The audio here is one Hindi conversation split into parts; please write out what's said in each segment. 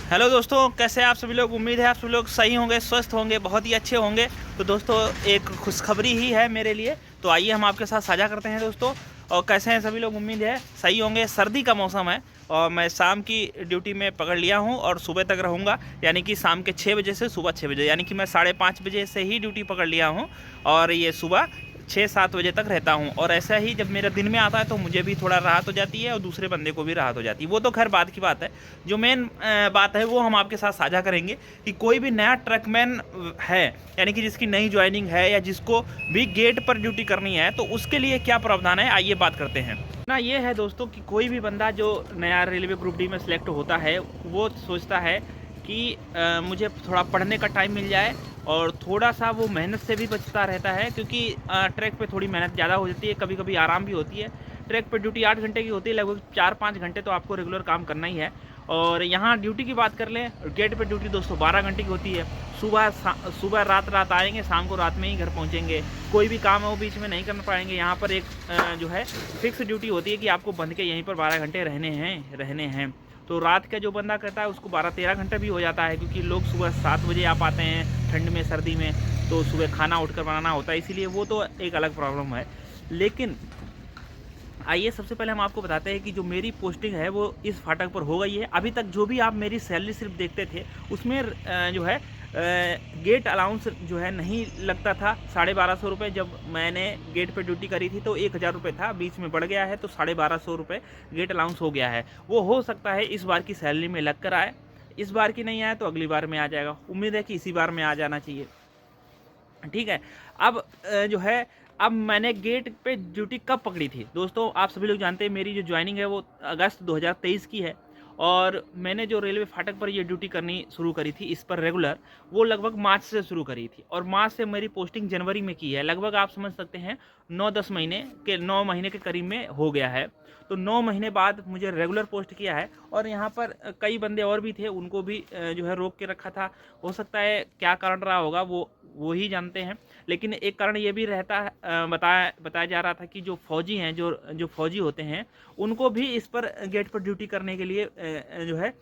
हेलो दोस्तों, कैसे हैं आप सभी लोग। उम्मीद है आप सभी लोग सही होंगे, स्वस्थ होंगे, बहुत ही अच्छे होंगे। तो दोस्तों, एक खुशखबरी ही है मेरे लिए, तो आइए हम आपके साथ साझा करते हैं दोस्तों। और कैसे हैं सभी लोग, उम्मीद है सही होंगे। सर्दी का मौसम है और मैं शाम की ड्यूटी में पकड़ लिया हूं और सुबह तक रहूंगा, यानी कि शाम के 6 बजे से सुबह 6 बजे, यानी कि मैं 5:30 बजे से ही ड्यूटी पकड़ लिया हूं और ये सुबह 6-7 बजे तक रहता हूँ। और ऐसा ही जब मेरा दिन में आता है तो मुझे भी थोड़ा राहत हो जाती है और दूसरे बंदे को भी राहत हो जाती है। वो तो खैर बात की बात है। जो मेन बात है वो हम आपके साथ साझा करेंगे कि कोई भी नया ट्रकमैन है, यानी कि जिसकी नई ज्वाइनिंग है या जिसको भी गेट पर ड्यूटी करनी है, तो उसके लिए क्या प्रावधान है, आइए बात करते हैं ना। ये है दोस्तों कि कोई भी बंदा जो नया रेलवे ग्रुप डी में सिलेक्ट होता है वो सोचता है कि मुझे थोड़ा पढ़ने का टाइम मिल जाए और थोड़ा सा वो मेहनत से भी बचता रहता है, क्योंकि ट्रैक पे थोड़ी मेहनत ज़्यादा हो जाती है, कभी कभी आराम भी होती है। ट्रैक पे ड्यूटी 8 घंटे की होती है, लगभग 4-5 घंटे तो आपको रेगुलर काम करना ही है। और यहाँ ड्यूटी की बात कर लें, गेट पे ड्यूटी दोस्तों 12 घंटे की होती है। सुबह रात आएंगे, शाम को रात में ही घर पहुँचेंगे। कोई भी काम है वो बीच में नहीं करना पाएंगे। यहाँ पर एक जो है फिक्स ड्यूटी होती है कि आपको बंध के यहीं पर 12 घंटे रहने हैं। तो रात का जो बंदा करता है उसको 12-13 घंटे भी हो जाता है, क्योंकि लोग सुबह 7 बजे आ पाते हैं ठंड में, सर्दी में, तो सुबह खाना उठकर बनाना होता है, इसीलिए वो तो एक अलग प्रॉब्लम है। लेकिन आइए सबसे पहले हम आपको बताते हैं कि जो मेरी पोस्टिंग है वो इस फाटक पर हो गई है। अभी तक जो भी आप मेरी सैलरी सिर्फ देखते थे उसमें जो है गेट अलाउंस जो है नहीं लगता था। 1250 रुपये जब मैंने गेट पे ड्यूटी करी थी तो 1000 रुपये था, बीच में बढ़ गया है तो 1250 रुपये गेट अलाउंस हो गया है। वो हो सकता है इस बार की सैलरी में लग कर आए, इस बार की नहीं आए तो अगली बार में आ जाएगा। उम्मीद है कि इसी बार में आ जाना चाहिए, ठीक है। अब जो है, अब मैंने गेट पे ड्यूटी कब पकड़ी थी दोस्तों, आप सभी लोग जानते हैं मेरी जो ज्वाइनिंग है वो अगस्त 2023 की है। और मैंने जो रेलवे फाटक पर ये ड्यूटी करनी शुरू करी थी इस पर रेगुलर, वो लगभग मार्च से शुरू करी थी और मार्च से मेरी पोस्टिंग जनवरी में की है। लगभग आप समझ सकते हैं 9 महीने के करीब में हो गया है। तो 9 महीने बाद मुझे रेगुलर पोस्ट किया है। और यहाँ पर कई बंदे और भी थे, उनको भी जो है रोक के रखा था। हो सकता है क्या कारण रहा होगा वो ही जानते हैं। लेकिन एक कारण ये भी रहता है, बताया जा रहा था कि जो फौजी हैं, जो फौजी होते हैं, उनको भी इस पर गेट पर ड्यूटी करने के लिए जो है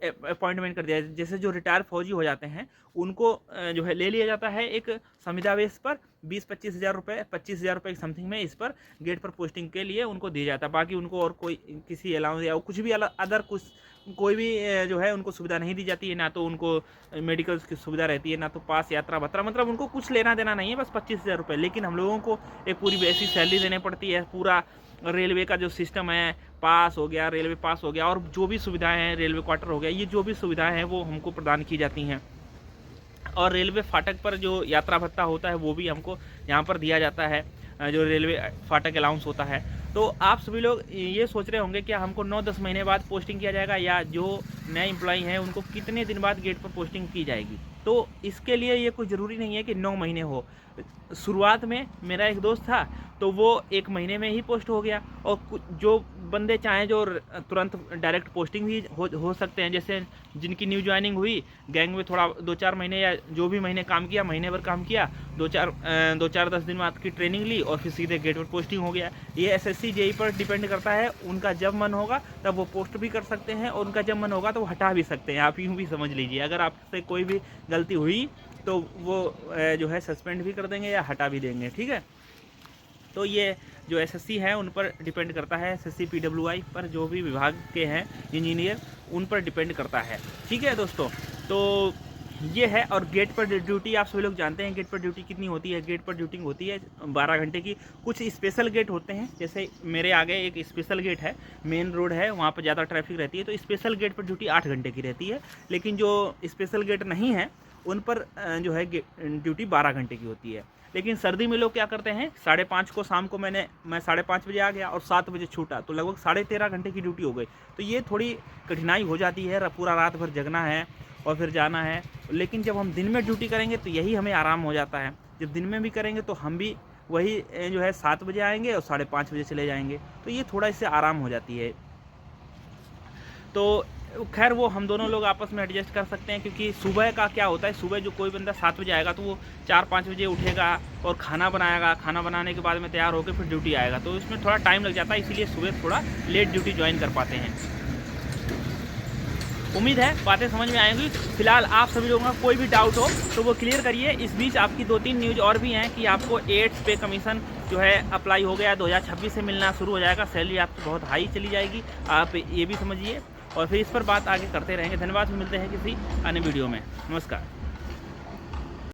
अपॉइंटमेंट कर दिया। जैसे जो रिटायर फौजी हो जाते हैं उनको जो है ले लिया जाता है एक संविदा बेस पर 20-25 हज़ार रुपये, 25 हज़ार रुपये समथिंग में इस पर गेट पर पोस्टिंग के लिए उनको दिया जाता है। बाकी उनको और कोई किसी अलाउंस या कुछ भी अदर कुछ कोई भी जो है उनको सुविधा नहीं दी जाती है। ना तो उनको मेडिकल की सुविधा रहती है, ना तो पास यात्रा भत्ता, मतलब उनको कुछ लेना देना नहीं है, बस 25 हज़ार रुपये। लेकिन हम लोगों को एक पूरी बेसिक सैलरी देनी पड़ती है। पूरा रेलवे का जो सिस्टम है, पास हो गया, रेलवे पास हो गया, और जो भी सुविधाएं हैं, रेलवे क्वार्टर हो गया, ये जो भी सुविधाएं हैं वो हमको प्रदान की जाती हैं। और रेलवे फाटक पर जो यात्रा भत्ता होता है वो भी हमको यहाँ पर दिया जाता है, जो रेलवे फाटक अलाउंस होता है। तो आप सभी लोग ये सोच रहे होंगे कि हमको 9-10 महीने बाद पोस्टिंग किया जाएगा, या जो नए एम्प्लॉई हैं उनको कितने दिन बाद गेट पर पोस्टिंग की जाएगी। तो इसके लिए ये कोई ज़रूरी नहीं है कि 9 महीने हो। शुरुआत में मेरा एक दोस्त था तो वो 1 महीने में ही पोस्ट हो गया, और जो बंदे चाहें जो तुरंत डायरेक्ट पोस्टिंग भी हो सकते हैं। जैसे जिनकी न्यू ज्वाइनिंग हुई, गैंग में थोड़ा 2-4 महीने या जो भी महीने काम किया, महीने भर काम किया, 2-4-10 दिन बाद की ट्रेनिंग ली और फिर सीधे गेट पर पोस्टिंग हो गया। ये एसएससी जेई पर डिपेंड करता है, उनका जब मन होगा तब वो पोस्ट भी कर सकते हैं और उनका जब मन होगा तो वो हटा भी सकते हैं। आप यूँ भी समझ लीजिए, अगर आपसे कोई भी गलती हुई तो वो जो है सस्पेंड भी कर देंगे या हटा भी देंगे, ठीक है। तो ये जो एसएससी है उन पर डिपेंड करता है, एसएससी पीडब्ल्यूआई पर जो भी विभाग के हैं इंजीनियर, उन पर डिपेंड करता है, ठीक है दोस्तों। तो ये है। और गेट पर ड्यूटी आप सभी लोग जानते हैं गेट पर ड्यूटी कितनी होती है। गेट पर ड्यूटी होती है 12 घंटे की। कुछ स्पेशल गेट होते हैं, जैसे मेरे आगे एक स्पेशल गेट है, मेन रोड है, वहाँ पर ज़्यादा ट्रैफिक रहती है, तो स्पेशल गेट पर ड्यूटी 8 घंटे की रहती है। लेकिन जो स्पेशल गेट नहीं है उन पर जो है ड्यूटी 12 घंटे की होती है। लेकिन सर्दी में लोग क्या करते हैं, 5:30 को शाम को मैं 5:30 बजे आ गया और 7 बजे छूटा, तो लगभग 13.5 घंटे की ड्यूटी हो गई। तो ये थोड़ी कठिनाई हो जाती है, पूरा रात भर जगना है और फिर जाना है। लेकिन जब हम दिन में ड्यूटी करेंगे तो यही हमें आराम हो जाता है। जब दिन में भी करेंगे तो हम भी वही जो है 7 बजे आएंगे और 5:30 बजे चले जाएंगे, तो ये थोड़ा इससे आराम हो जाती है। तो खैर वो हम दोनों लोग आपस में एडजस्ट कर सकते हैं, क्योंकि सुबह का क्या होता है, सुबह जो कोई बंदा 7 बजे आएगा तो वो 4-5 बजे उठेगा और खाना बनाएगा, खाना बनाने के बाद में तैयार होकर फिर ड्यूटी आएगा, तो इसमें थोड़ा टाइम लग जाता है, इसीलिए सुबह थोड़ा लेट ड्यूटी ज्वाइन कर पाते हैं। उम्मीद है बातें समझ में आएंगी। फिलहाल आप सभी लोगों का कोई भी डाउट हो तो वो क्लियर करिए। इस बीच आपकी 2-3 न्यूज़ और भी हैं कि आपको 8 पे कमीशन जो है अप्लाई हो गया, 2026 से मिलना शुरू हो जाएगा, सैलरी आपकी बहुत हाई चली जाएगी, आप ये भी समझिए। और फिर इस पर बात आगे करते रहेंगे। धन्यवाद, मिलते हैं किसी अन्य वीडियो में। नमस्कार।